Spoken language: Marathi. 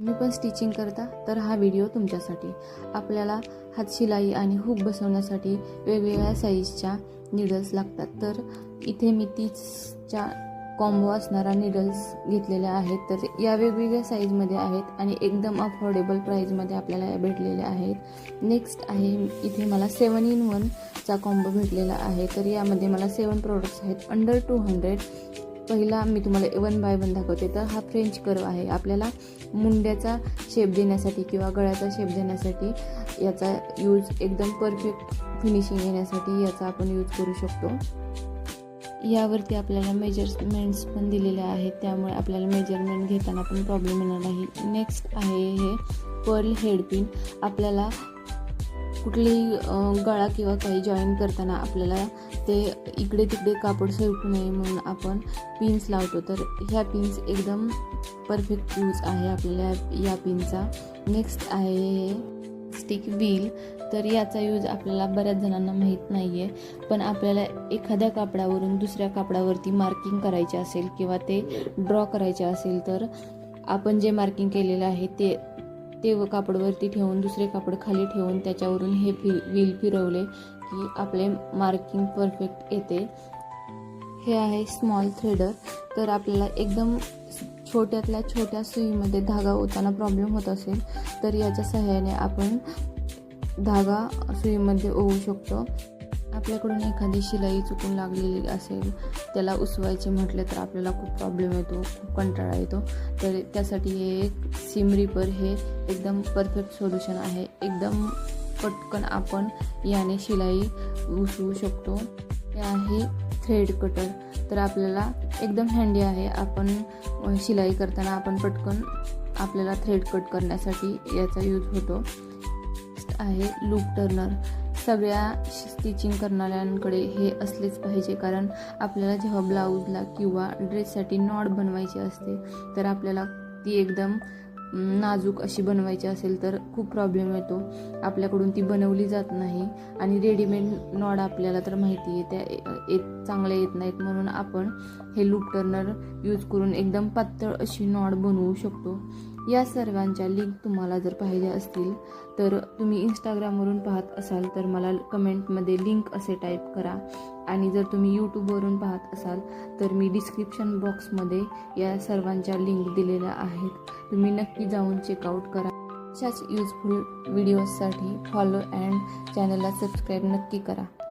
मी पण स्टिचिंग करता तर हा व्हिडिओ तुमच्यासाठी। आपल्याला हात शिलाई आणि हुक बसवण्यासाठी वेगवेगळ्या साईजच्या नीडल्स लागतात। तर इथे मी 30च्या कॉम्बो असणारा नीडल्स घेतलेल्या आहेत। तर या वेगवेगळ्या साईजमध्ये आहेत आणि एकदम अफोर्डेबल प्राईजमध्ये आपल्याला भेटलेले आहेत। नेक्स्ट आहे इथे मला 7 in 1 चा कॉम्बो भेटलेला आहे। तर यामध्ये मला 7 प्रोडक्ट्स आहेत अंडर 200। पहिला मी तुम्हाला 1 by 1 दाखवते। तर हा फ्रेंच कर्व आहे। आपल्याला मुंड्याचा शेप देण्यासाठी किंवा गळ्याचा शेप देण्यासाठी याचा यूज एकदम परफेक्ट फिनिशिंग येण्यासाठी याचा आपण यूज करू शकतो। यावरती आपल्याला मेजरमेंट्स पण दिलेले आहेत, त्यामुळे आपल्याला मेजरमेंट घेताना पण प्रॉब्लेम येणार नाही। नेक्स्ट आहे हे पर्ल हेड पिन। आपल्याला कुठलेही गळा किंवा काही जॉईन करताना आपल्याला ते इकडे तिकडे कापड सरकू नये म्हणून आपण पिन्स लावतो। तर ह्या पिन्स एकदम परफेक्ट यूज आहे आपल्याला या पिनचा। नेक्स्ट आहे हे स्टिक व्हील। तर याचा यूज आपल्याला बऱ्याच जणांना माहीत नाही आहे, पण आपल्याला एखाद्या कापडावरून दुसऱ्या कापडावरती मार्किंग करायचे असेल किंवा ते ड्रॉ करायचे असेल तर आपण जे मार्किंग केलेलं आहे ते कापडावरती ठेवून दुसरे कापड खाली ठेवून त्याच्यावरून हे व्हील फिरवले की आपले मार्किंग परफेक्ट येते। हे आहे स्मॉल थ्रेडर। तर आपल्याला एकदम छोट्यातल्या छोट्या सुईमध्ये धागा ओताना प्रॉब्लेम होत असेल तर याच्या सहाय्याने आपण धागा सुईमध्ये ओवू शकतो। आपल्याकडून एखादी शिलाई चुकून लागलेली असेल, त्याला उसवायचे म्हटले तर आपल्याला खूप प्रॉब्लेम येतो, खूप कंटाळा येतो। तर त्यासाठी हे एक सीम रिपर हे एकदम परफेक्ट सोल्युशन आहे। एकदम पटकन आपण याने शिलाई उसवू शकतो। हे आहे थ्रेड कटर। तर आपल्याला एकदम हँडी आहे। आपण शिलाई करताना आपण पटकन आपल्याला थ्रेड कट करण्यासाठी याचा यूज होतो। आहे लूप टर्नर। सगळ्या स्टिचिंग करणाऱ्यांकडे हे असलेच पाहिजे, कारण आपल्याला जेव्हा ब्लाऊजला किंवा ड्रेससाठी नॉट बनवायची असते तर आपल्याला ती एकदम नाजूक अशी बनवायची असेल तर खूप प्रॉब्लेम येतो, आपल्याकडून ती बनवली जात नाही। आणि रेडीमेड नॉट आपल्याला तर माहिती आहे त्या चांगल्या येत नाहीत, म्हणून आपण हे लूप टर्नर यूज करून एकदम पातळ अशी नॉट बनवू शकतो। या सर्वांच्या लिंक तुम्हाला जर पाहिजे असतील तर तुम्ही इंस्टाग्रामवरून पाहत असाल तर मला कमेंटमध्ये लिंक असे टाईप करा, आणि जर तुम्ही यूट्यूबवरून पाहत असाल तर मी डिस्क्रिप्शन बॉक्समध्ये या सर्वांच्या लिंक दिलेल्या आहेत, तुम्ही नक्की जाऊन चेकआउट करा। अशाच यूजफुल व्हिडिओजसाठी फॉलो अँड चॅनलला सबस्क्राईब नक्की करा।